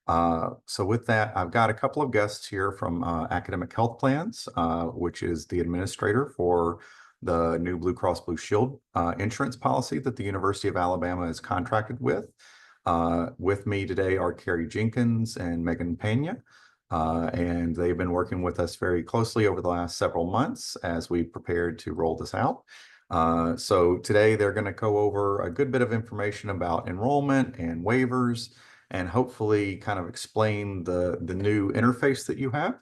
So with that, I've got a couple of guests here from Academic Health Plans, which is the administrator for the new Blue Cross Blue Shield insurance policy that the University of Alabama is contracted with. With me today are Carrie Jenkins and Megan Pena, and they've been working with us very closely over the last several months as we prepared to roll this out. So today they're going to go over a good bit of information about enrollment and waivers, and hopefully kind of explain the new interface that you have.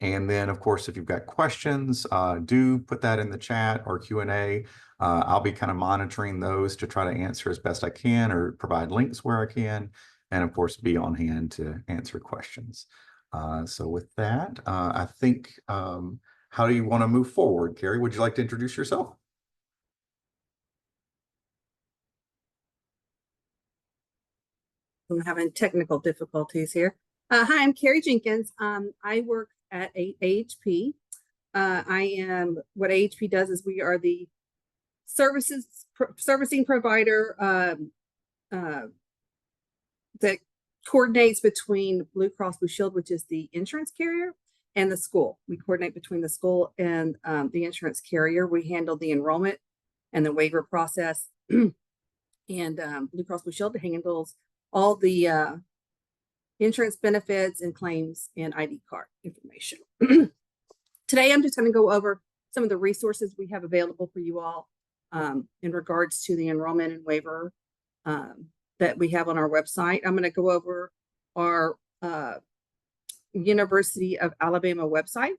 And then, of course, if you've got questions, do put that in the chat or Q&A. I'll be kind of monitoring those to try to answer as best I can or provide links where I can. And of course, be on hand to answer questions. So with that, I think, how do you want to move forward? Carrie, would you like to introduce yourself? I'm having technical difficulties here. Hi, I'm Carrie Jenkins. I work at AHP. What AHP does is we are the servicing provider that coordinates between Blue Cross Blue Shield, which is the insurance carrier, and the school. We coordinate between the school and the insurance carrier. We handle the enrollment and the waiver process, and Blue Cross Blue Shield handles all the insurance benefits and claims and ID card information. Today, I'm just going to go over some of the resources we have available for you all in regards to the enrollment and waiver that we have on our website. I'm going to go over our University of Alabama website.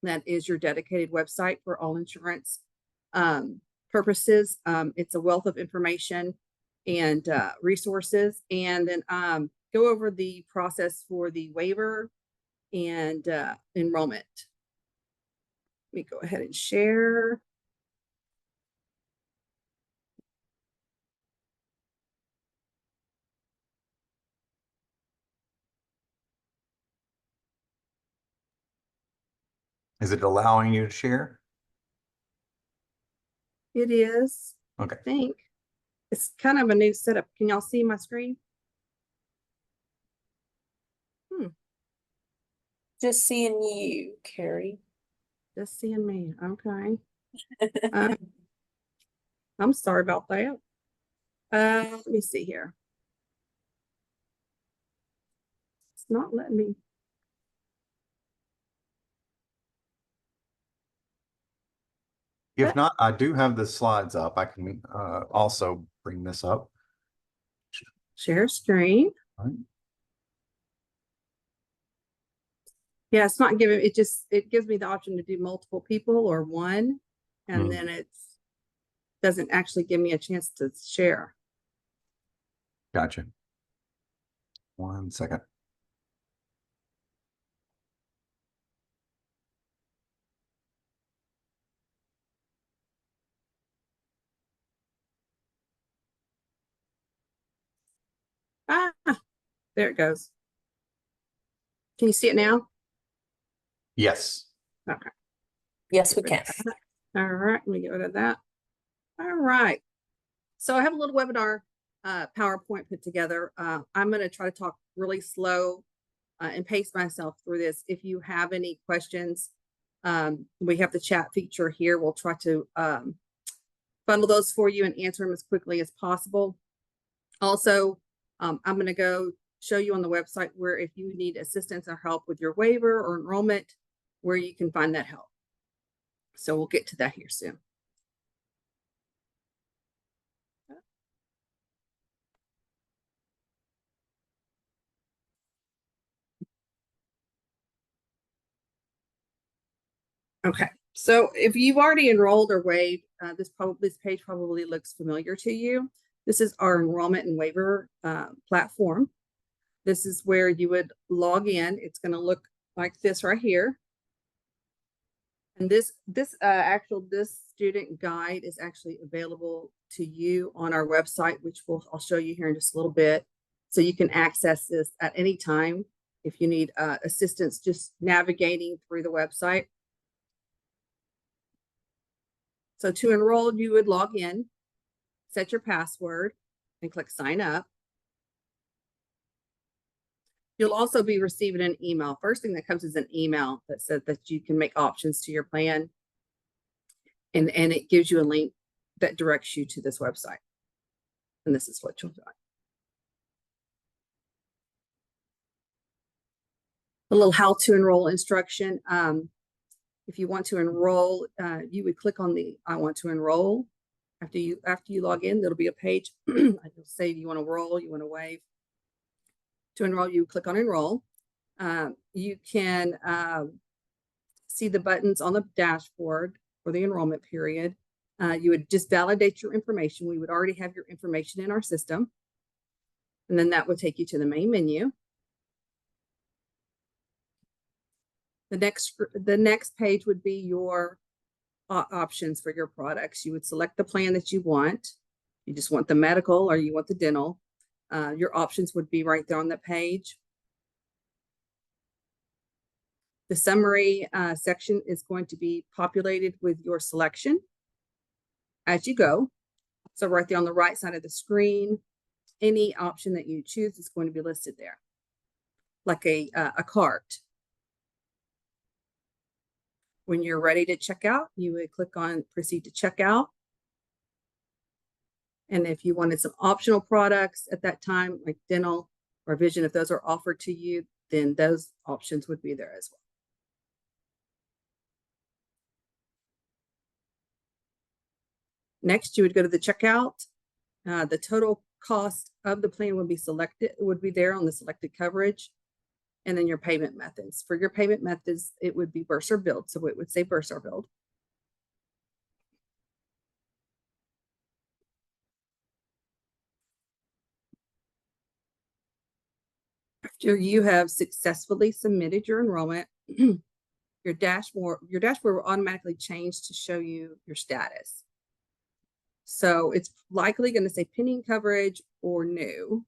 That is your dedicated website for all insurance purposes. It's a wealth of information and resources, and then go over the process for the waiver and enrollment. Let me go ahead and share. Is it allowing you to share? It is. Okay. I think it's kind of a new setup. Can y'all see my screen? Just seeing you, Carrie. Just seeing me. Okay. I'm sorry about that. Let me see here. It's not letting me. If not, I do have the slides up. I can also bring this up. Share screen. All right. Yeah, it's not giving, it gives me the option to do multiple people or one, and then it doesn't actually give me a chance to share. Gotcha. 1 second. There it goes. Can you see it now? Yes. Okay. Yes, we can. All right, let me get rid of that. All right. So I have a little webinar PowerPoint put together. I'm going to try to talk really slow and pace myself through this. If you have any questions, we have the chat feature here. We'll try to bundle those for you and answer them as quickly as possible. Also, I'm going to go show you on the website where if you need assistance or help with your waiver or enrollment, where you can find that help. So we'll get to that here soon. Okay, so if you've already enrolled or waived, this page probably looks familiar to you. This is our enrollment and waiver platform. This is where you would log in. It's going to look like this right here. And this student guide is actually available to you on our website, which I'll show you here in just a little bit. So you can access this at any time if you need assistance just navigating through the website. So to enroll, you would log in, set your password, and click sign up. You'll also be receiving an email. First thing that comes is an email that says that you can make options to your plan. And it gives you a link that directs you to this website. And this is what you'll do. A little how to enroll instruction. If you want to enroll, you would click on the I want to enroll. After you log in, there'll be a page. You'll say you want to roll, you want to waive. To enroll, you click on enroll. You can see the buttons on the dashboard for the enrollment period. You would just validate your information. We would already have your information in our system. And then that would take you to the main menu. The next page would be your options for your products. You would select the plan that you want. You just want the medical or you want the dental. Your options would be right there on the page. The summary section is going to be populated with your selection as you go. So right there on the right side of the screen, any option that you choose is going to be listed there, like a cart. When you're ready to check out, you would click on proceed to check out. And if you wanted some optional products at that time, like dental or vision, if those are offered to you, then those options would be there as well. Next, you would go to the checkout. The total cost of the plan would be selected, would be there on the selected coverage. And then your payment methods. For your payment methods, it would be burst or billed. So it would say burst or billed. After you have successfully submitted your enrollment, your dashboard will automatically change to show you your status. So it's likely going to say pending coverage or new.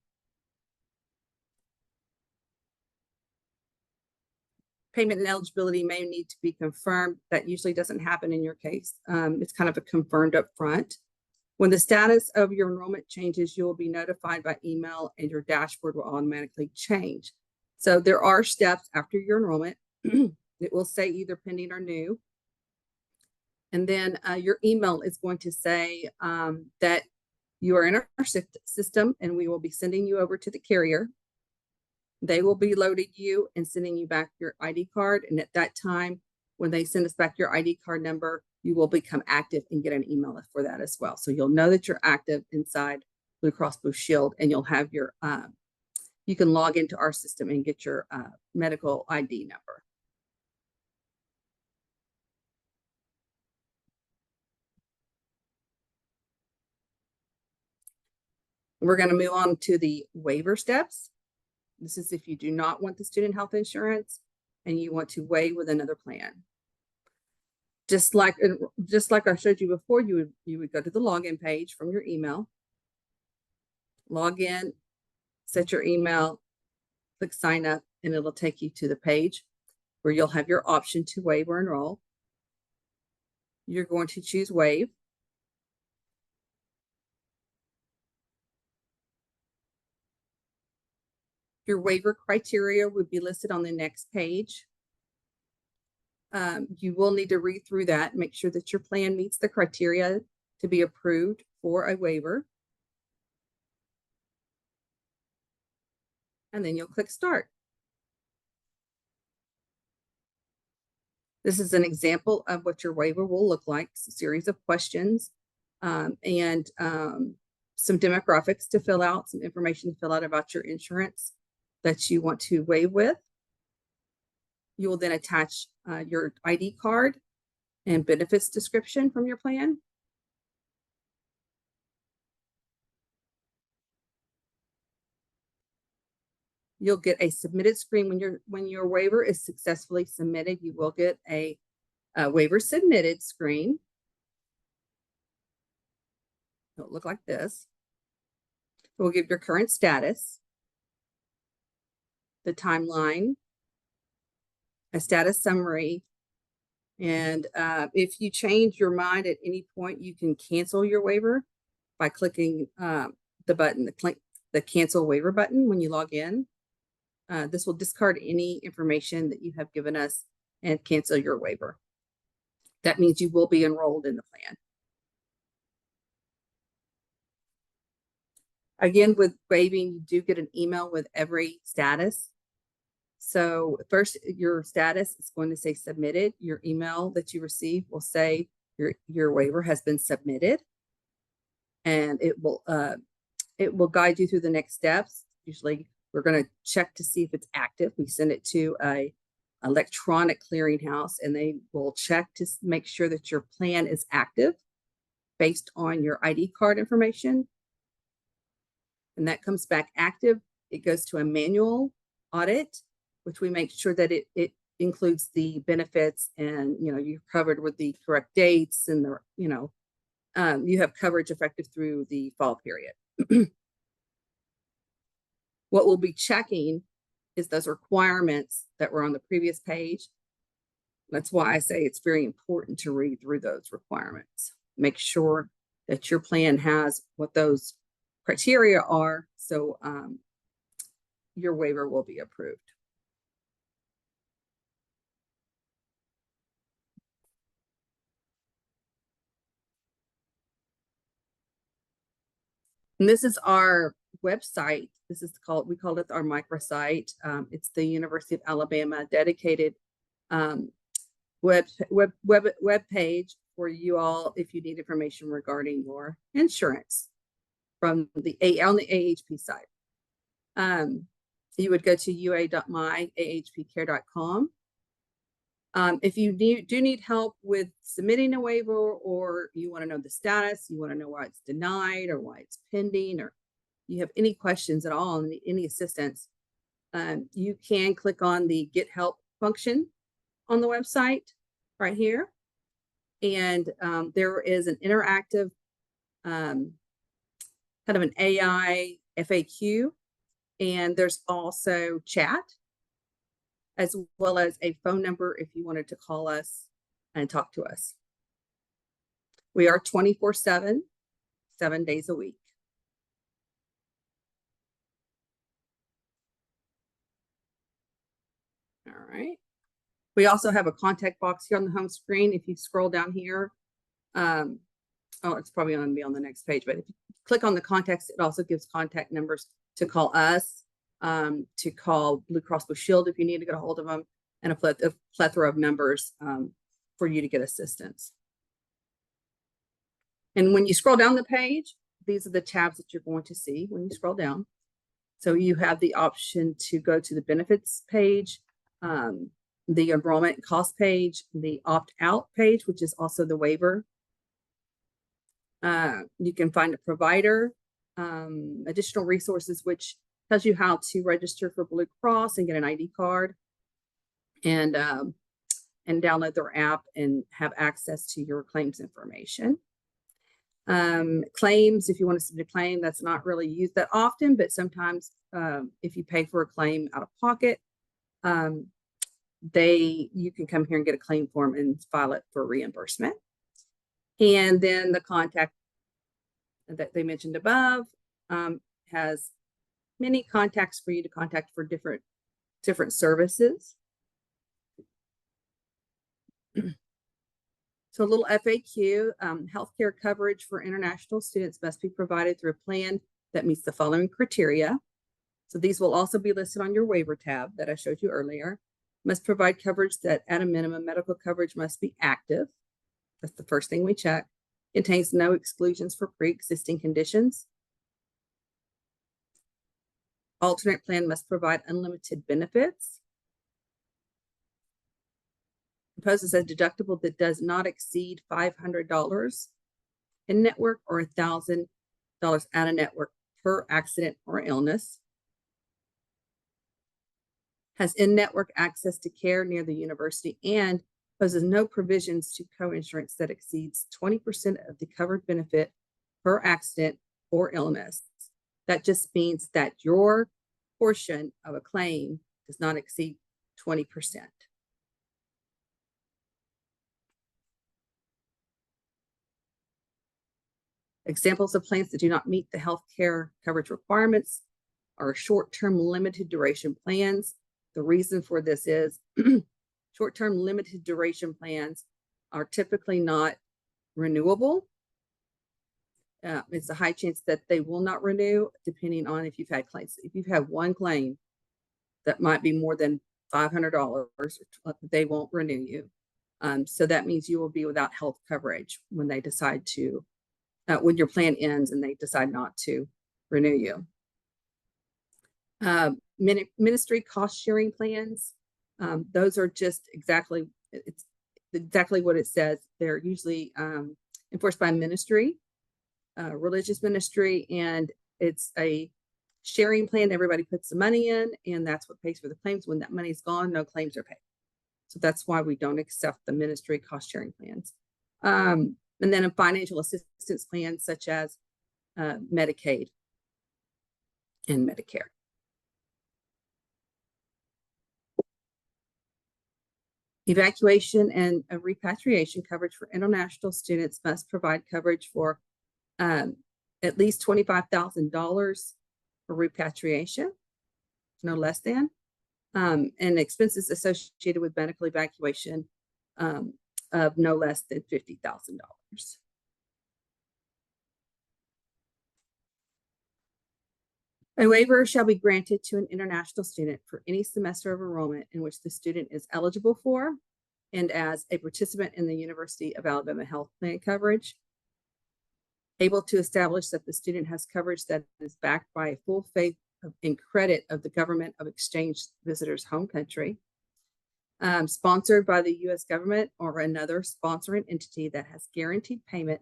Payment and eligibility may need to be confirmed. That usually doesn't happen in your case. It's kind of a confirmed up front. When the status of your enrollment changes, you will be notified by email and your dashboard will automatically change. So there are steps after your enrollment. It will say either pending or new. And then your email is going to say that you are in our system and we will be sending you over to the carrier. They will be loading you and sending you back your ID card. And at that time, when they send us back your ID card number, you will become active and get an email for that as well. So you'll know that you're active inside Blue Cross Blue Shield, and you'll have your, you can log into our system and get your medical ID number. We're going to move on to the waiver steps. This is if you do not want the student health insurance and you want to waive with another plan. Just like I showed you before, you would go to the login page from your email, log in, set your email, click sign up, and it'll take you to the page where you'll have your option to waive or enroll. You're going to choose waive. Your waiver criteria would be listed on the next page. You will need to read through that, make sure that your plan meets the criteria to be approved for a waiver. And then you'll click start. This is an example of what your waiver will look like. It's a series of questions and some demographics to fill out, some information to fill out about your insurance that you want to waive with. You will then attach your ID card and benefits description from your plan. You'll get a submitted screen when your waiver is successfully submitted. You will get a waiver submitted screen. It'll look like this. It will give your current status, the timeline, a status summary, and if you change your mind at any point, you can cancel your waiver by clicking the button, the cancel waiver button when you log in. This will discard any information that you have given us and cancel your waiver. That means you will be enrolled in the plan. Again, with waiving, you do get an email with every status. So first, your status is going to say submitted. Your email that you receive will say your waiver has been submitted, and it will guide you through the next steps. Usually, we're going to check to see if it's active. We send it to a electronic clearinghouse, and they will check to make sure that your plan is active based on your ID card information. And that comes back active. It goes to a manual audit, which we make sure that it includes the benefits, and you're covered with the correct dates, and you have coverage effective through the fall period. What we'll be checking is those requirements that were on the previous page. That's why I say it's very important to read through those requirements. Make sure that your plan has what those criteria are, so your waiver will be approved. And this is our website. We call it our microsite. It's the University of Alabama dedicated web page for you all if you need information regarding your insurance from on the AHP side. You would go to ua.myahpcare.com. If you do need help with submitting a waiver, or you want to know the status, you want to know why it's denied or why it's pending, or you have any questions at all and any assistance, you can click on the Get Help function on the website right here. And there is an interactive kind of an AI FAQ, and there's also chat, as well as a phone number if you wanted to call us and talk to us. We are 24/7, 7 days a week. All right. We also have a contact box here on the home screen. If you scroll down here, it's probably going to be on the next page, but if you click on the contacts, it also gives contact numbers to call us, to call Blue Cross Blue Shield if you need to get a hold of them, and a plethora of numbers for you to get assistance. And when you scroll down the page, these are the tabs that you're going to see when you scroll down. So you have the option to go to the benefits page, the enrollment cost page, the opt-out page, which is also the waiver. You can find a provider, additional resources, which tells you how to register for Blue Cross and get an ID card, and download their app and have access to your claims information. Claims, if you want to submit a claim, that's not really used that often, but sometimes if you pay for a claim out of pocket, you can come here and get a claim form and file it for reimbursement. And then the contact that they mentioned above has many contacts for you to contact for different services. So a little FAQ, healthcare coverage for international students must be provided through a plan that meets the following criteria. So these will also be listed on your waiver tab that I showed you earlier. Must provide coverage that at a minimum medical coverage must be active. That's the first thing we check. Contains no exclusions for pre-existing conditions. Alternate plan must provide unlimited benefits. Imposes a deductible that does not exceed $500 in network or $1,000 out of network per accident or illness. Has in-network access to care near the university, and poses no provisions to co-insurance that exceeds 20% of the covered benefit per accident or illness. That just means that your portion of a claim does not exceed 20%. Examples of plans that do not meet the healthcare coverage requirements are short-term limited duration plans. The reason for this is short-term limited duration plans are typically not renewable. It's a high chance that they will not renew depending on if you've had claims. If you've had one claim that might be more than $500, they won't renew you. So that means you will be without health coverage when they decide to, when your plan ends and they decide not to renew you. Ministry cost sharing plans. Those are just exactly, it's exactly what it says. They're usually enforced by ministry, religious ministry, and it's a sharing plan. Everybody puts the money in, and that's what pays for the claims. When that money's gone, no claims are paid. So that's why we don't accept the ministry cost sharing plans. And then a financial assistance plans such as Medicaid and Medicare. Evacuation and repatriation coverage for international students must provide coverage for at least $25,000 for repatriation, no less than, and expenses associated with medical evacuation of no less than $50,000. A waiver shall be granted to an international student for any semester of enrollment in which the student is eligible for and as a participant in the University of Alabama Health Plan coverage, able to establish that the student has coverage that is backed by a full faith and credit of the government of exchange visitor's home country, sponsored by the U.S. government or another sponsoring entity that has guaranteed payment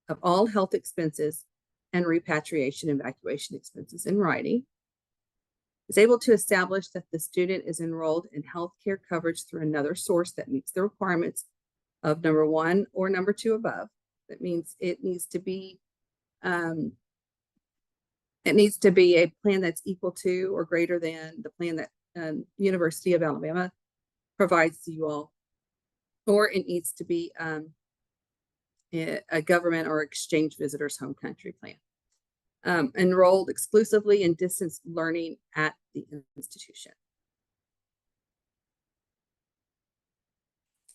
of all health expenses and repatriation and evacuation expenses in writing, is able to establish that the student is enrolled in healthcare coverage through another source that meets the requirements of number 1 or number 2 above. That means it needs to be a plan that's equal to or greater than the plan that University of Alabama provides to you all, or it needs to be a government or exchange visitors home country plan. Enrolled exclusively in distance learning at the institution.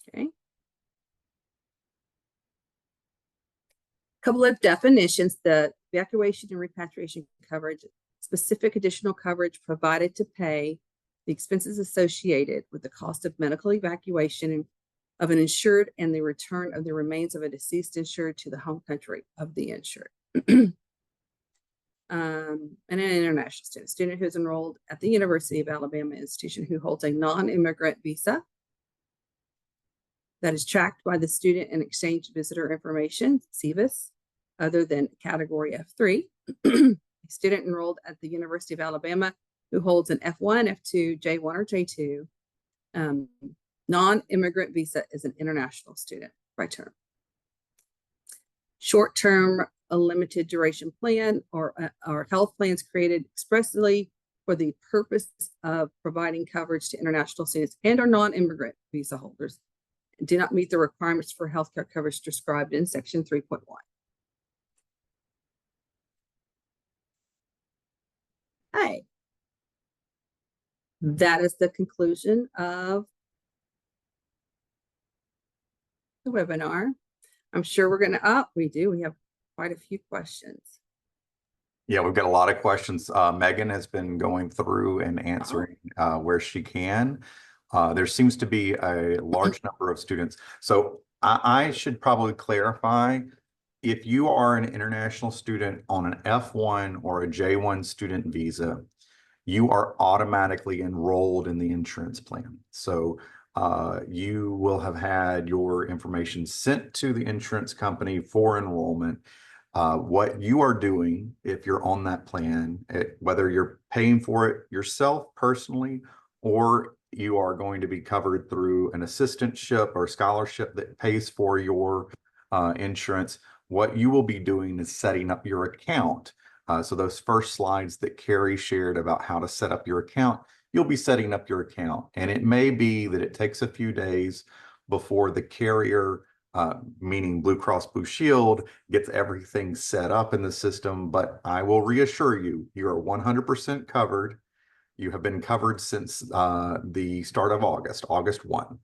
Okay. Couple of definitions: the evacuation and repatriation coverage, specific additional coverage provided to pay the expenses associated with the cost of medical evacuation of an insured and the return of the remains of a deceased insured to the home country of the insured. And an international student who is enrolled at the University of Alabama institution who holds a non-immigrant visa that is tracked by the Student and Exchange Visitor Information, SEVIS, other than category F3. A student enrolled at the University of Alabama who holds an F1, F2, J1, or J2 non-immigrant visa is an international student by term. Short-term, a limited duration plan or health plans created expressly for the purpose of providing coverage to international students and or non-immigrant visa holders and do not meet the requirements for healthcare coverage described in section 3.1. Hey, that is the conclusion of the webinar. I'm sure we're going to, we have quite a few questions. Yeah, we've got a lot of questions. Megan has been going through and answering where she can. There seems to be a large number of students. So I should probably clarify, if you are an international student on an F1 or a J1 student visa, you are automatically enrolled in the insurance plan. So you will have had your information sent to the insurance company for enrollment. What you are doing, if you're on that plan, whether you're paying for it yourself personally, or you are going to be covered through an assistantship or scholarship that pays for your insurance, what you will be doing is setting up your account. So those first slides that Carrie shared about how to set up your account, you'll be setting up your account. And it may be that it takes a few days before the carrier meaning Blue Cross Blue Shield gets everything set up in the system. But I will reassure you, you are 100% covered. You have been covered since the start of August 1.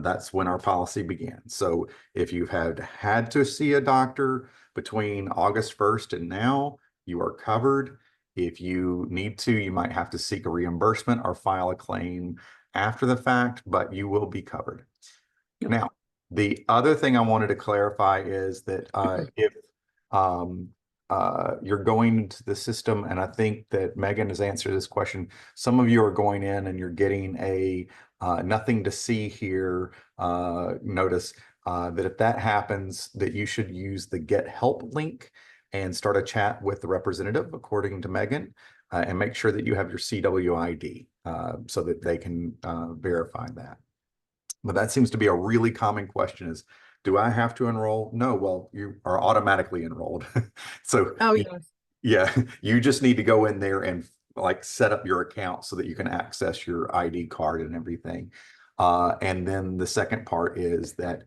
That's when our policy began. So if you've had to see a doctor between August 1st and now, you are covered. If you need to, you might have to seek a reimbursement or file a claim after the fact, but you will be covered. Okay. Now, the other thing I wanted to clarify is that if you're going into the system, and I think that Megan has answered this question, some of you are going in and you're getting a nothing to see here notice, that if that happens, that you should use the Get Help link and start a chat with the representative, according to Megan, and make sure that you have your CWID so that they can verify that. But that seems to be a really common question is, do I have to enroll? No, well, you are automatically enrolled. So Oh, yes. yeah, you just need to go in there and like set up your account so that you can access your ID card and everything. And then the second part is that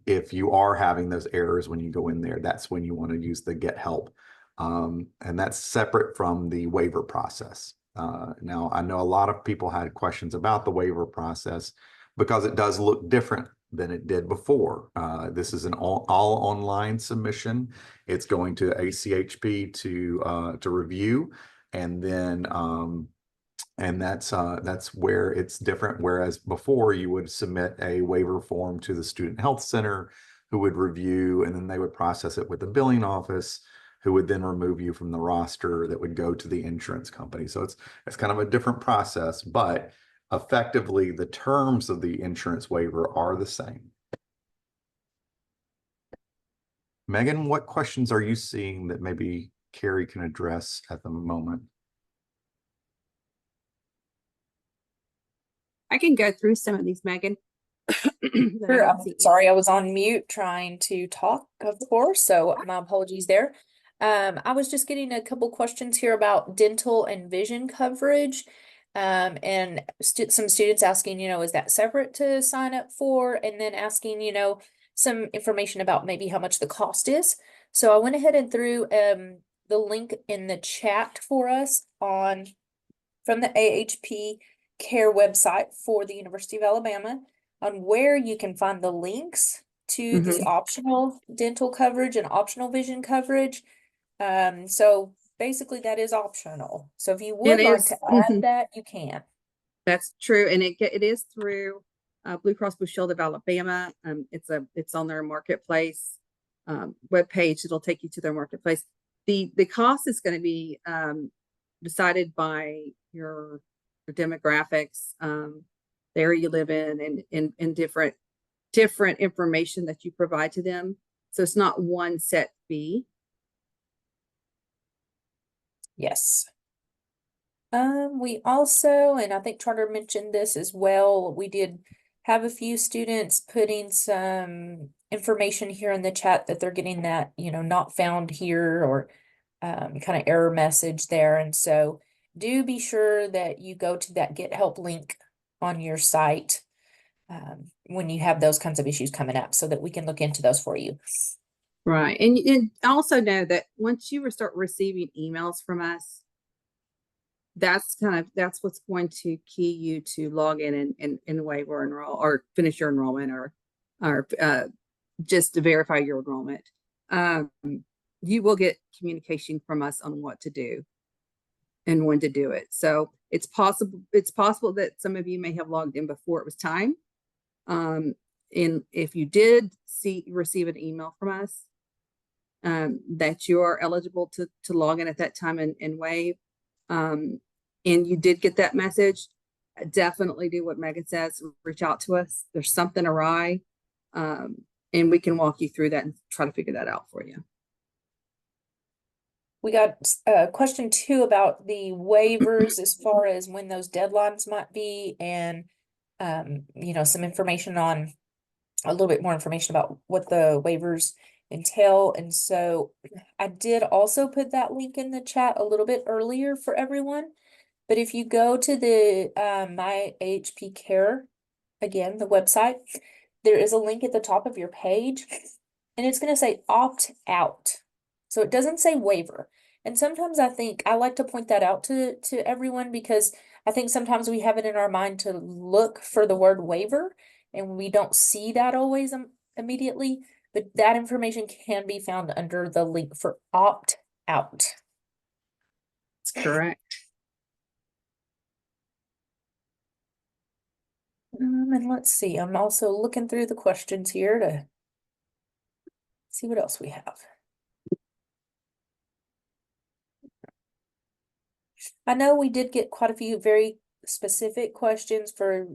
if you are having those errors when you go in there, that's when you want to use the Get Help. And that's separate from the waiver process. Now, I know a lot of people had questions about the waiver process because it does look different than it did before. This is an all online submission. It's going to ACHP to review, and then and that's where it's different. Whereas before you would submit a waiver form to the Student Health Center, who would review, and then they would process it with the billing office, who would then remove you from the roster that would go to the insurance company. So it's kind of a different process, but effectively the terms of the insurance waiver are the same. Megan, what questions are you seeing that maybe Carrie can address at the moment? I can go through some of these, Megan. that I Sure, don't I'm see. sorry, I was on mute trying to talk, of course, so my apologies there. I was just getting a couple questions here about dental and vision coverage. And some students asking, is that separate to sign up for? And then asking, some information about maybe how much the cost is. So I went ahead and threw the link in the chat for us from the AHP Care website for the University of Alabama, on where you can find the links to the optional dental coverage and optional vision coverage. So basically that is optional. So if you would like to add that, you can. That's true, and it is through Blue Cross Blue Shield of Alabama. It's on their marketplace webpage. It'll take you to their marketplace. The cost is going to be decided by your demographics, the area you live in, and different information that you provide to them. So it's not one set fee. Yes. We also, and I think Charter mentioned this as well, we did have a few students putting some information here in the chat that they're getting that, not found here, or kind of error message there. And so do be sure that you go to that Get Help link on your site when you have those kinds of issues coming up, so that we can look into those for you. Right. And also know that once you start receiving emails from us, that's what's going to key you to log in and waiver enroll or finish your enrollment, or just to verify your enrollment. You will get communication from us on what to do and when to do it. So it's possible that some of you may have logged in before it was time. And if you did receive an email from us that you are eligible to log in at that time and waive, and you did get that message, definitely do what Megan says, reach out to us. There's something awry, and we can walk you through that and try to figure that out for you. We got question 2 about the waivers as far as when those deadlines might be, and some information on a little bit more information about what the waivers entail. And so I did also put that link in the chat a little bit earlier for everyone. But if you go to the My AHP Care, again, the website, there is a link at the top of your page, and it's going to say opt out. So it doesn't say waiver. And sometimes I think I like to point that out to everyone, because I think sometimes we have it in our mind to look for the word waiver, and we don't see that always immediately. But that information can be found under the link for opt out. That's correct. And let's see, I'm also looking through the questions here to see what else we have. I know we did get quite a few very specific questions for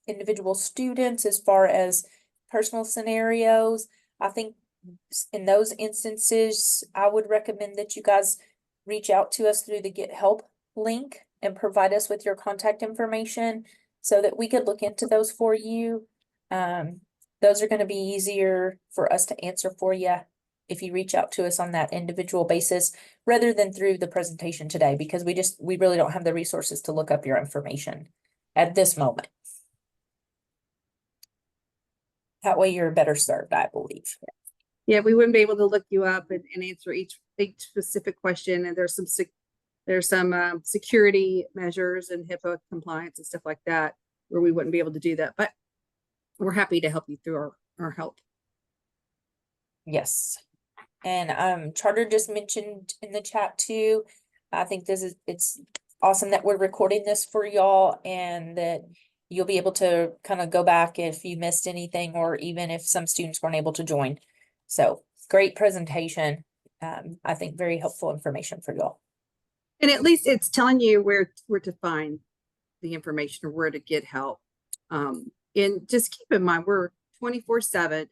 individual students as far as personal scenarios. I think in those instances, I would recommend that you guys reach out to us through the Get Help link and provide us with your contact information so that we could look into those for you. Those are going to be easier for us to answer for you if you reach out to us on that individual basis rather than through the presentation today, because we really don't have the resources to look up your information at this moment. That way you're better served, I believe. Yeah, we wouldn't be able to look you up and answer each specific question. And there's some security measures and HIPAA compliance and stuff like that where we wouldn't be able to do that. But we're happy to help you through our help. Yes. And Charter just mentioned in the chat too, I think it's awesome that we're recording this for y'all, and that you'll be able to kind of go back if you missed anything, or even if some students weren't able to join. So great presentation. I think very helpful information for y'all. And at least it's telling you where to find the information or where to get help. And just keep in mind, we're 24/7,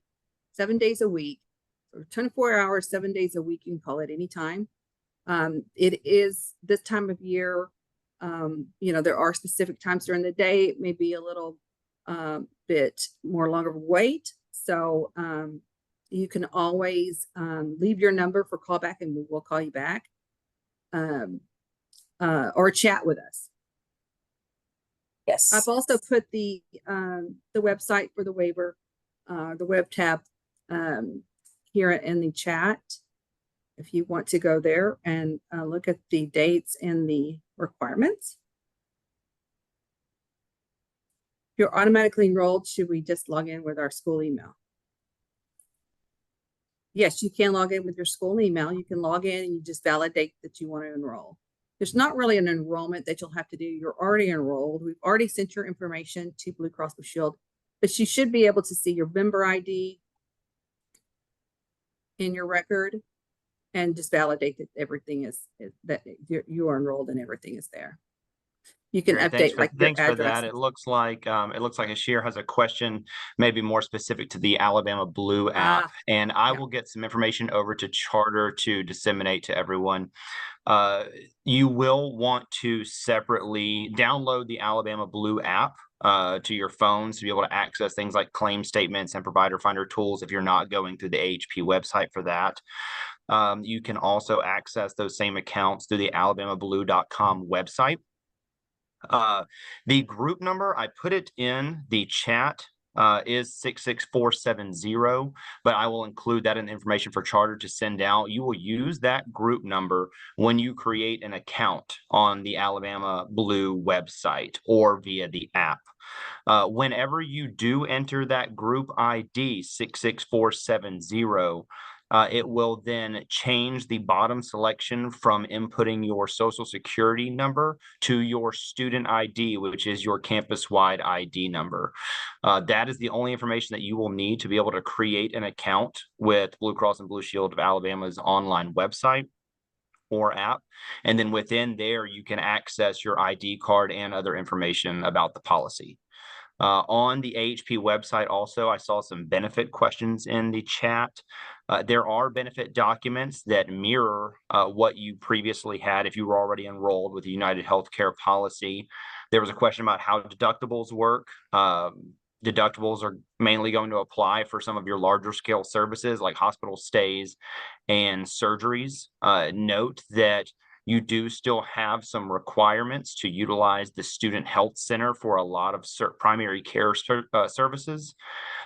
7 days a week, or 24 hours, 7 days a week. You can call it anytime. It is this time of year. There are specific times during the day. It may be a little bit more longer wait. So you can always leave your number for callback, and we will call you back, or chat with us. Yes. I've also put the website for the waiver, the web tab here in the chat. If you want to go there and look at the dates and the requirements. If you're automatically enrolled, should we just log in with our school email? Yes, you can log in with your school email. You can log in and you just validate that you want to enroll. There's not really an enrollment that you'll have to do. You're already enrolled. We've already sent your information to Blue Cross Blue Shield, but you should be able to see your member ID in your record and just validate that everything that you are enrolled and everything is there. You can update thanks for that. It looks like Ashir has a question, maybe more specific to the Alabama Blue app, and I will get some information over to Charter to disseminate to everyone. You will want to separately download the Alabama Blue app to your phones to be able to access things like claim statements and provider finder tools if you're not going through the AHP website for that. You can also access those same accounts through the alabamablue.com website. The group number, I put it in the chat, is 66470, but I will include that in the information for Charter to send out. You will use that group number when you create an account on the Alabama Blue website or via the app. Whenever you do enter that group ID 66470, it will then change the bottom selection from inputting your social security number to your student ID, which is your campus-wide ID number. That is the only information that you will need to be able to create an account with Blue Cross and Blue Shield of Alabama's online website or app. And then within there, you can access your ID card and other information about the policy. On the AHP website also, I saw some benefit questions in the chat. There are benefit documents that mirror what you previously had if you were already enrolled with the United Healthcare policy. There was a question about how deductibles work. Deductibles are mainly going to apply for some of your larger scale services like hospital stays and surgeries. Note that You do still have some requirements to utilize the Student Health Center for a lot of primary care services.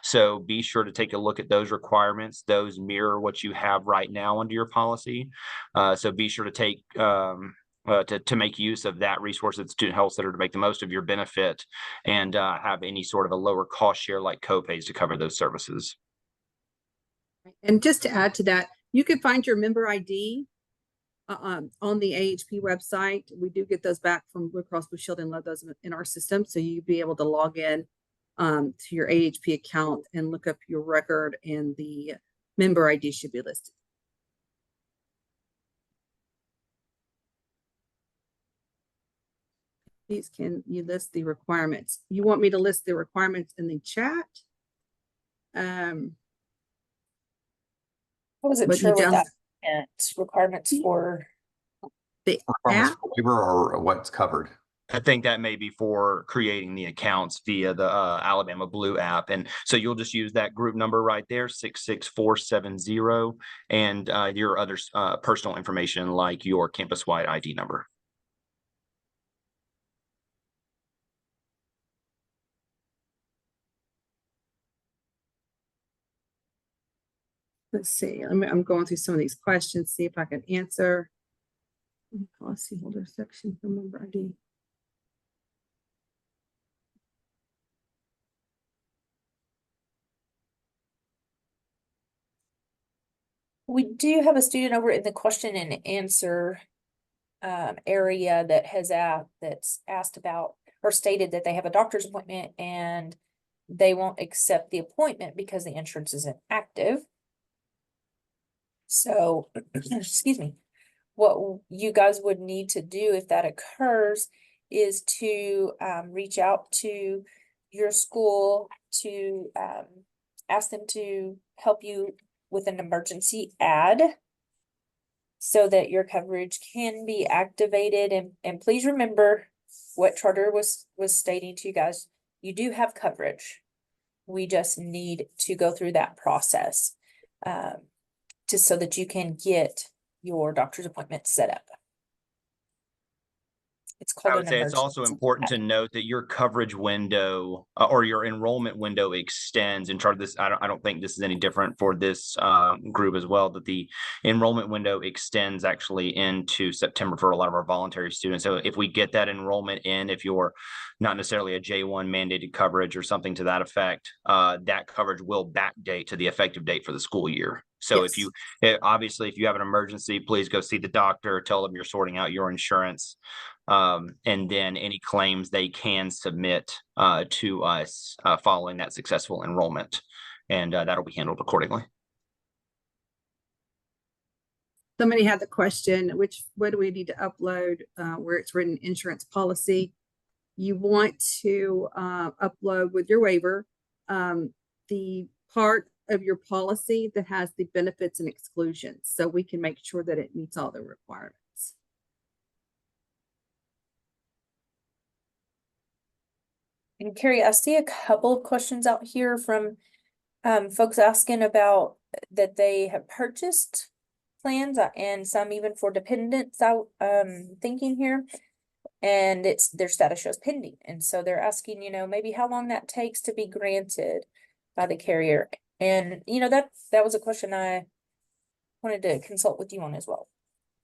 So be sure to take a look at those requirements. Those mirror what you have right now under your policy. So be sure to take to make use of that resource at the Student Health Center to make the most of your benefit and have any sort of a lower cost share like copays to cover those services. And just to add to that, you can find your member ID on the AHP website. We do get those back from Blue Cross Blue Shield and load those in our system. So you'll be able to log in to your AHP account and look up your record, and the member ID should be listed. Please, can you list the requirements? You want me to list the requirements in the chat? I wasn't But sure you what don't- that meant. Requirements for The Requirements app? for waiver or what's covered. I think that may be for creating the accounts via the Alabama Blue app. And so you'll just use that group number right there, 66470, and your other personal information like your campus-wide ID number. Let's see. I'm going through some of these questions, see if I can answer. Policyholder section for member ID. We do have a student over in the question and answer area that that's asked about or stated that they have a doctor's appointment and they won't accept the appointment because the insurance isn't active. So, excuse me, what you guys would need to do if that occurs is to reach out to your school to ask them to help you with an emergency ad so that your coverage can be activated. And please remember what Charter was stating to you guys. You do have coverage. We just need to go through that process just so that you can get your doctor's appointment set up. It's called I an would say it's also emergency important to ad. note that your coverage window or your enrollment window extends. And chart this, I don't think this is any different for this group as well, that the enrollment window extends actually into September for a lot of our voluntary students. So if we get that enrollment in, if you're not necessarily a J1 mandated coverage or something to that effect, that coverage will backdate to the effective date for the school year. So Yes. obviously, if you have an emergency, please go see the doctor, tell them you're sorting out your insurance. And then any claims they can submit to us following that successful enrollment, and that'll be handled accordingly. Somebody had the question, what do we need to upload where it's written insurance policy? You want to upload with your waiver the part of your policy that has the benefits and exclusions, so we can make sure that it meets all the requirements. And Carrie, I see a couple of questions out here from folks asking about that they have purchased plans and some even for dependents out thinking here, and their status shows pending. And so they're asking, maybe how long that takes to be granted by the carrier. And that was a question I wanted to consult with you on as well.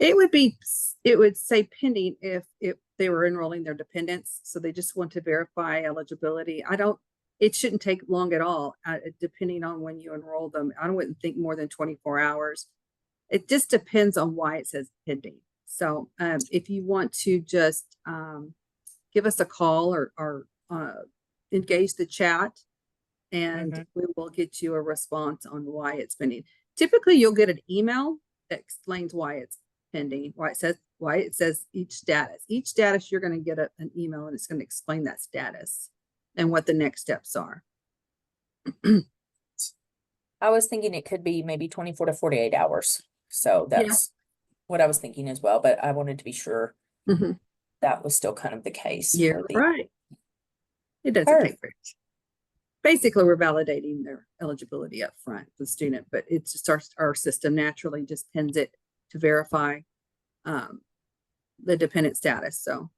It would say pending if they were enrolling their dependents. So they just want to verify eligibility. It shouldn't take long at all, depending on when you enroll them. I wouldn't think more than 24 hours. It just depends on why it says pending. So if you want to just give us a call or engage the chat, and we will get you a response on why it's pending. Typically, you'll get an email that explains why it's pending, why it says each status. Each status, you're going to get an email, and it's going to explain that status and what the next steps are. I was thinking it could be maybe 24 to 48 hours. So that's what I was thinking as well, but I wanted to be sure that was still kind of the case. You're right. It doesn't take very much. Basically, we're validating their eligibility up front for the student, but it's just our system naturally just pins it to verify the dependent status. So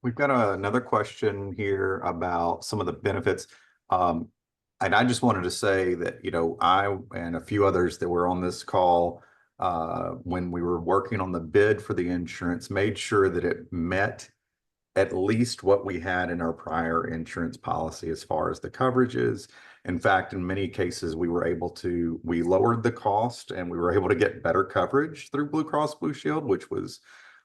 We've got another question here about some of the benefits. And I just wanted to say that, you know, I and a few others that were on this call, when we were working on the bid for the insurance, made sure that it met at least what we had in our prior insurance policy as far as the coverages. In fact, in many cases, we lowered the cost and we were able to get better coverage through Blue Cross Blue Shield, which was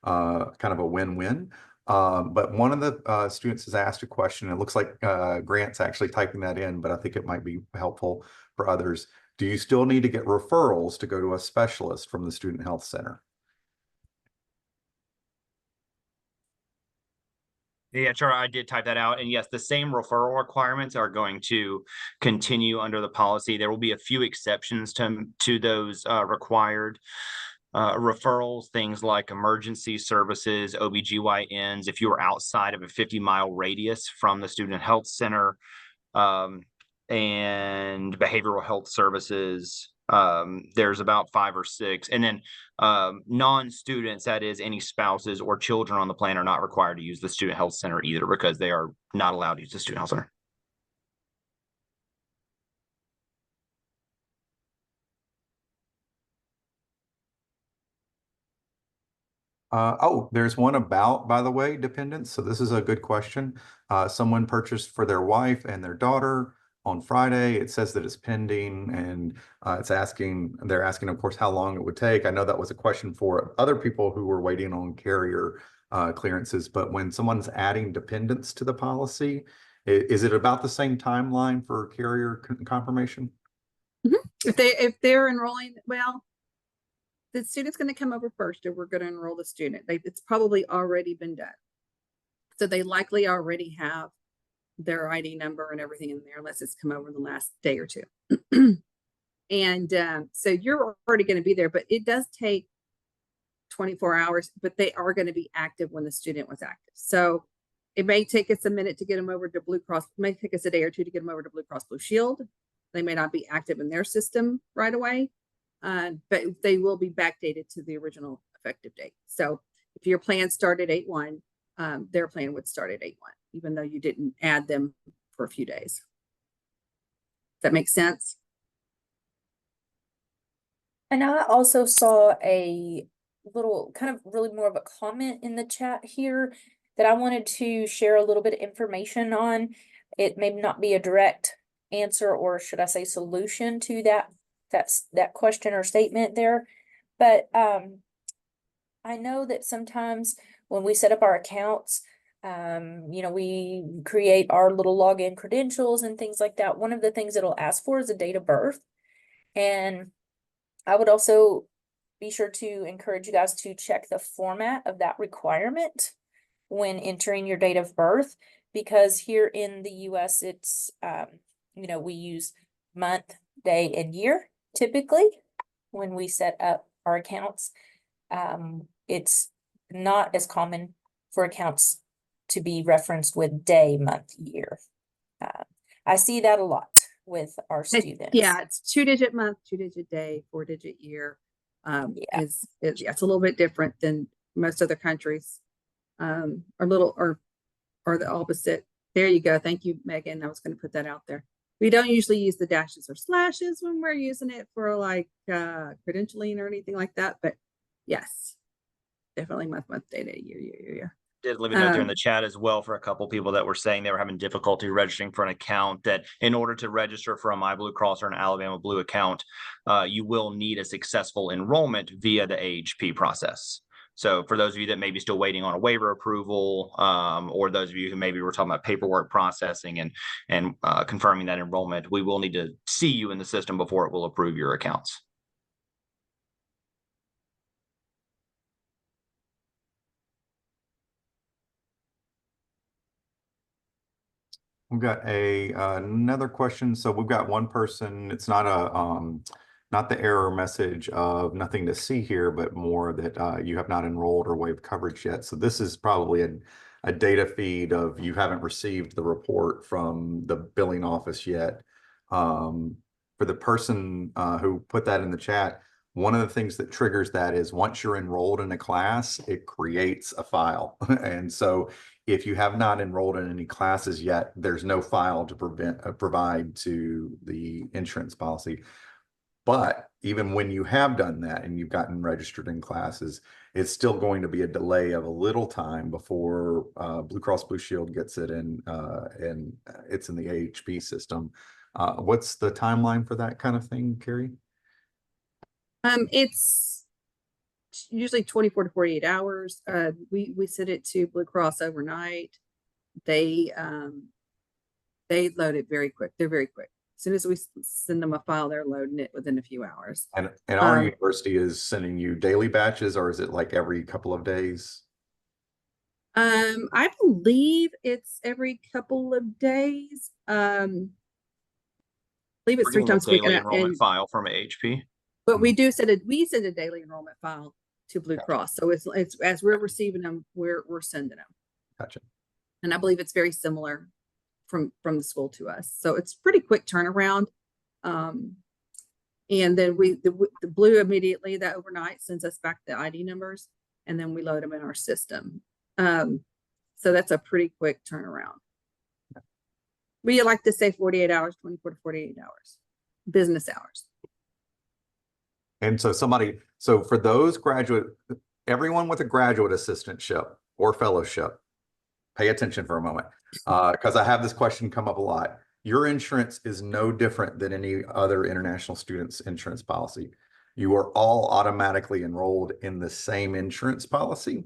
kind of a win-win. But one of the students has asked a question. It looks like Grant's actually typing that in, but I think it might be helpful for others. Do you still need to get referrals to go to a specialist from the Student Health Center? Yeah, sure. I did type that out. And yes, the same referral requirements are going to continue under the policy. There will be a few exceptions to those required referrals, things like emergency services, OBGYNs, if you are outside of a 50-mile radius from the Student Health Center, and behavioral health services. There's about 5 or 6. And then non-students, that is any spouses or children on the plan, are not required to use the Student Health Center either, because they are not allowed to use the Student Health Center. Oh, there's one about, by the way, dependents. So this is a good question. Someone purchased for their wife and their daughter on Friday. It says that it's pending, and they're asking, of course, how long it would take. I know that was a question for other people who were waiting on carrier clearances, but when someone's adding dependents to the policy, is it about the same timeline for carrier confirmation? if they're enrolling, well, the student's going to come over first, or we're going to enroll the student. It's probably already been done. So they likely already have their ID number and everything in there, unless it's come over the last day or two. And so you're already going to be there, but it does take 24 hours, but they are going to be active when the student was active. So it may take us a minute to get them over to Blue Cross. It may take us a day or two to get them over to Blue Cross Blue Shield. They may not be active in their system right away. But they will be backdated to the original effective date. So if your plan started 8/1, their plan would start at 8/1, even though you didn't add them for a few days. Does that make sense? And I also saw a little kind of really more of a comment in the chat here that I wanted to share a little bit of information on. It may not be a direct answer, or should I say solution to that question or statement there. But I know that sometimes when we set up our accounts, we create our little login credentials and things like that. One of the things it'll ask for is a date of birth. And I would also be sure to encourage you guys to check the format of that requirement when entering your date of birth, because here in the US, it's, we use month, day, and year. Typically, when we set up our accounts, it's not as common for accounts to be referenced with day, month, year. I see that a lot with our students. Yeah, it's 2-digit month, 2-digit day, 4-digit year. It's a little bit different than most other countries. Or the opposite. There you go. Thank you, Megan. I was going to put that out there. We don't usually use the dashes or slashes when we're using it for like credentialing or anything like that. But yes, definitely month, day, year. Did leave a note there in the chat as well for a couple people that were saying they were having difficulty registering for an account, that in order to register for a My Blue Cross or an Alabama Blue account, you will need a successful enrollment via the AHP process. So for those of you that may be still waiting on a waiver approval, or those of you who maybe were talking about paperwork processing and confirming that enrollment, we will need to see you in the system before it will approve your accounts. We've got another question. So we've got one person. It's not not the error message of nothing to see here, but more that you have not enrolled or waived coverage yet. So this is probably a data feed of you haven't received the report from the billing office yet. For the person who put that in the chat, one of the things that triggers that is once you're enrolled in a class, it creates a file. And so if you have not enrolled in any classes yet, there's no file to provide to the insurance policy. But even when you have done that and you've gotten registered in classes, it's still going to be a delay of a little time before Blue Cross Blue Shield gets it in, and it's in the AHP system. What's the timeline for that kind of thing, Carrie? It's usually 24 to 48 hours. We send it to Blue Cross overnight. They load it very quick. They're very quick. As soon as we send them a file, they're loading it within a few hours. And our university is sending you daily batches, or is it like every couple of days? I believe it's every couple of days. I believe it's We're 3 getting a times a week. daily enrollment file from AHP. But we send a daily enrollment file to Blue Cross. So it's as we're receiving them, we're sending them. Gotcha. And I believe it's very similar from the school to us. So it's pretty quick turnaround. And then the Blue immediately that overnight sends us back the ID numbers, and then we load them in our system. So that's a pretty quick turnaround. We like to say 48 hours, 24 to 48 hours, business hours. And so so for those everyone with a graduate assistantship or fellowship, pay attention for a moment, because I have this question come up a lot. Your insurance is no different than any other international students insurance policy. You are all automatically enrolled in the same insurance policy.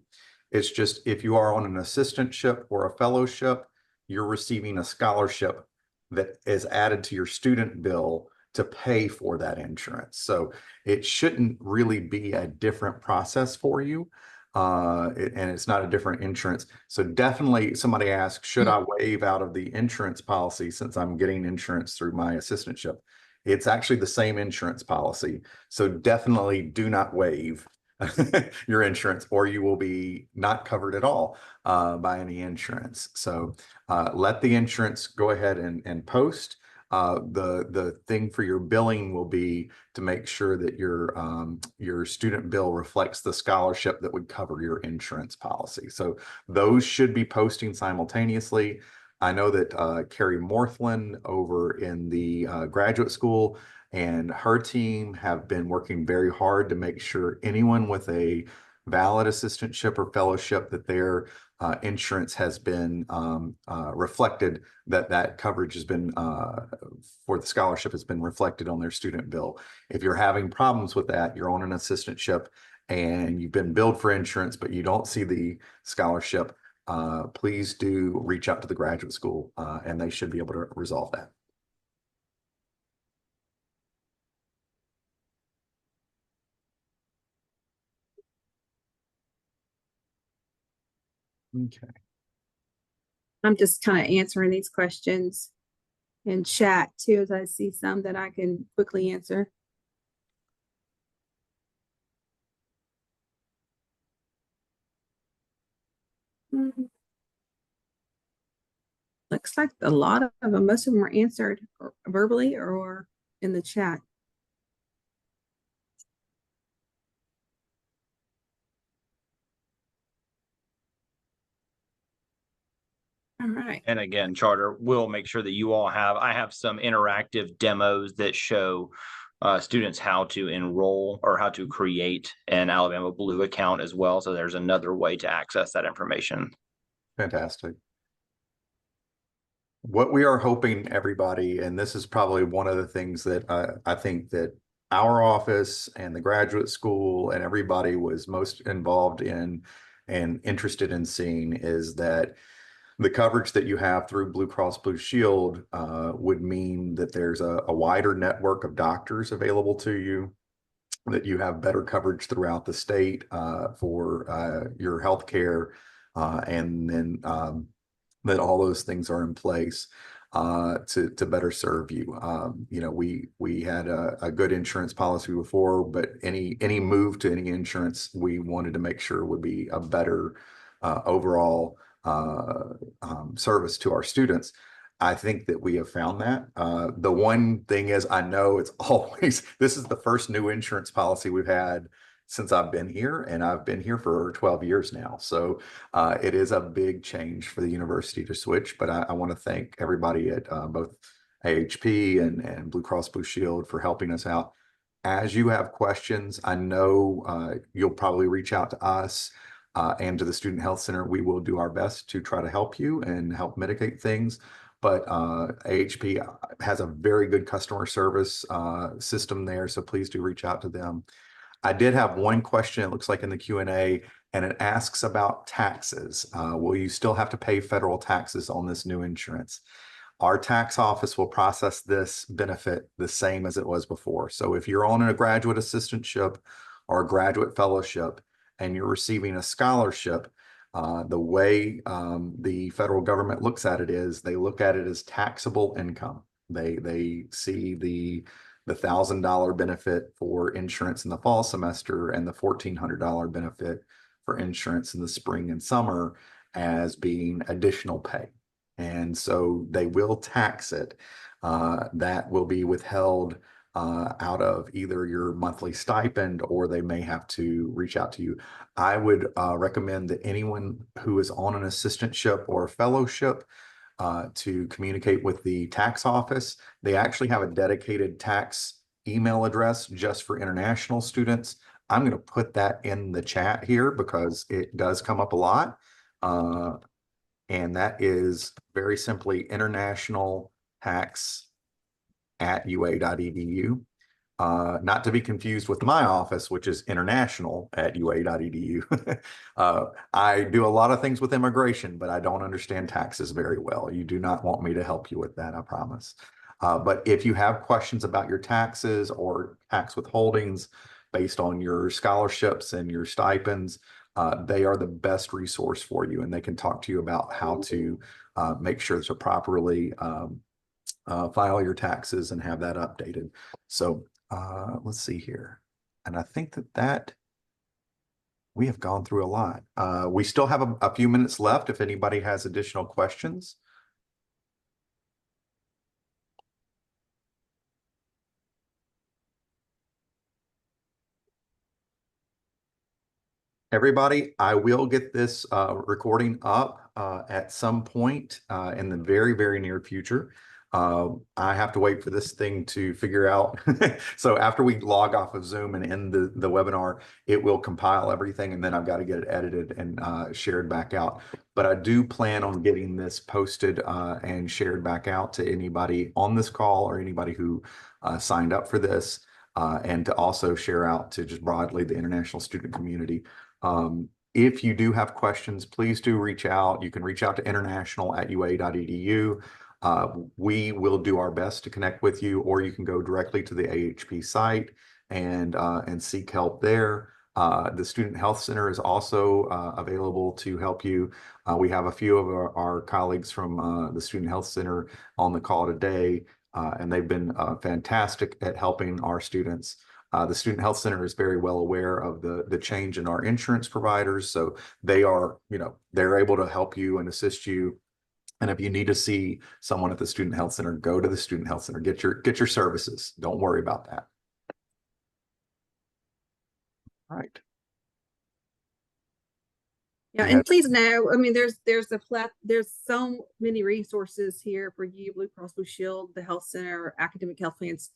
It's just if you are on an assistantship or a fellowship, you're receiving a scholarship that is added to your student bill to pay for that insurance. So it shouldn't really be a different process for you. And it's not a different insurance. So definitely somebody asked, should I waive out of the insurance policy since I'm getting insurance through my assistantship? It's actually the same insurance policy. So definitely do not waive your insurance, or you will be not covered at all by any insurance. So let the insurance go ahead and post. The thing for your billing will be to make sure that your student bill reflects the scholarship that would cover your insurance policy. So those should be posting simultaneously. I know that Carrie Morthland over in the graduate school and her team have been working very hard to make sure anyone with a valid assistantship or fellowship that their insurance has been reflected, that coverage has been for the scholarship has been reflected on their student bill. If you're having problems with that, you're on an assistantship and you've been billed for insurance, but you don't see the scholarship, please do reach out to the graduate school and they should be able to resolve that. Okay. I'm just kind of answering these questions in chat too, as I see some that I can quickly answer. Looks like a lot of them, most of them were answered verbally or in the chat. All right. And again, Charter will make sure that you all I have some interactive demos that show students how to enroll or how to create an Alabama Blue account as well. So there's another way to access that information. Fantastic. What we are hoping, everybody, and this is probably one of the things that I think that our office and the graduate school and everybody was most involved in and interested in seeing, is that the coverage that you have through Blue Cross Blue Shield would mean that there's a wider network of doctors available to you, that you have better coverage throughout the state for your health care, and then that all those things are in place to better serve you. You know, we had a good insurance policy before, but any move to any insurance, we wanted to make sure would be a better overall service to our students. I think that we have found that. The one thing is, I know it's always, this is the first new insurance policy we've had since I've been here, and I've been here for 12 years now. So it is a big change for the university to switch, but I want to thank everybody at both AHP and Blue Cross Blue Shield for helping us out. As you have questions, I know you'll probably reach out to us and to the Student Health Center. We will do our best to try to help you and help mitigate things. But AHP has a very good customer service system there, so please do reach out to them. I did have one question, it looks like in the Q&A, and it asks about taxes. Will you still have to pay federal taxes on this new insurance? Our tax office will process this benefit the same as it was before. So if you're on a graduate assistantship or a graduate fellowship and you're receiving a scholarship, the way the federal government looks at it is they look at it as taxable income. They see the $1,000 benefit for insurance in the fall semester and the $1,400 benefit for insurance in the spring and summer as being additional pay. And so they will tax it. That will be withheld out of either your monthly stipend, or they may have to reach out to you. I would recommend that anyone who is on an assistantship or a fellowship to communicate with the tax office. They actually have a dedicated tax email address just for international students. I'm going to put that in the chat here because it does come up a lot. And that is very simply internationaltax@ua.edu. Not to be confused with my office, which is international@ua.edu. I do a lot of things with immigration, but I don't understand taxes very well. You do not want me to help you with that, I promise. But if you have questions about your taxes or tax withholdings based on your scholarships and your stipends, they are the best resource for you, and they can talk to you about how to make sure to properly file your taxes and have that updated. So let's see here. And I think that we have gone through a lot. We still have a few minutes left if anybody has additional questions. Everybody, I will get this recording up at some point in the very, very near future. I have to wait for this thing to figure out. So after we log off of Zoom and end the webinar, it will compile everything, and then I've got to get it edited and shared back out. But I do plan on getting this posted and shared back out to anybody on this call or anybody who signed up for this, and to also share out to just broadly the international student community. If you do have questions, please do reach out. You can reach out to international@ua.edu. We will do our best to connect with you, or you can go directly to the AHP site and seek help there. The Student Health Center is also available to help you. We have a few of our colleagues from the Student Health Center on the call today, and they've been fantastic at helping our students. The Student Health Center is very well aware of the change in our insurance providers. So they are, they're able to help you and assist you. And if you need to see someone at the Student Health Center, go to the Student Health Center, get your services. Don't worry about that. All right. Yeah, and please know, I mean, there's so many resources here for you, Blue Cross Blue Shield, the Health Center, academic health plans,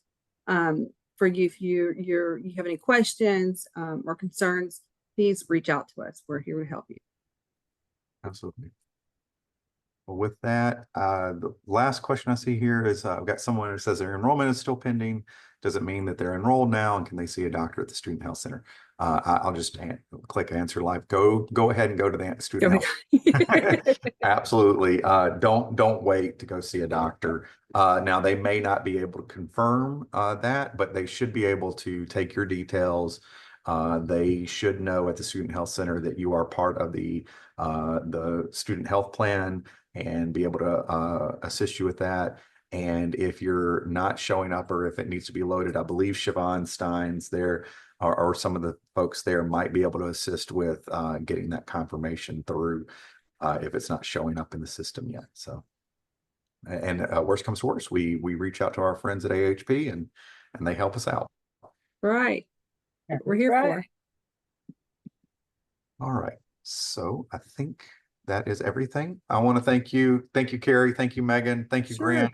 for you. If you have any questions or concerns, please reach out to us. We're here to help you. Absolutely. Well, with that, the last question I see here is I've got someone who says their enrollment is still pending. Does it mean that they're enrolled now, and can they see a doctor at the Student Health Center? I'll just click answer live. Go ahead and go to the Student Health. Absolutely. Don't wait to go see a doctor. Now they may not be able to confirm that, but they should be able to take your details. They should know at the Student Health Center that you are part of the student health plan and be able to assist you with that. And if you're not showing up, or if it needs to be loaded, I believe Siobhan Steins there or some of the folks there might be able to assist with getting that confirmation through if it's not showing up in the system yet. So And worst comes to worst, we reach out to our friends at AHP and they help us out. Right. We're here Right. for. All right. So I think that is everything. I want to thank you. Thank you, Carrie. Thank you, Megan. Thank you, Sure. Grant.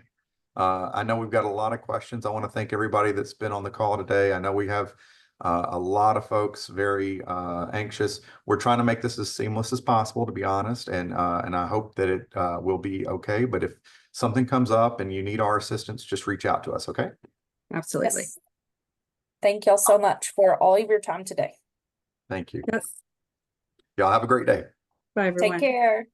I know we've got a lot of questions. I want to thank everybody that's been on the call today. I know we have a lot of folks very anxious. We're trying to make this as seamless as possible, to be honest, and I hope that it will be okay. But if something comes up and you need our assistance, just reach out to us, okay? Absolutely. Yes. Thank y'all so much for all of your time today. Thank you. Yes. Y'all have a great day. Bye, everyone. Take care.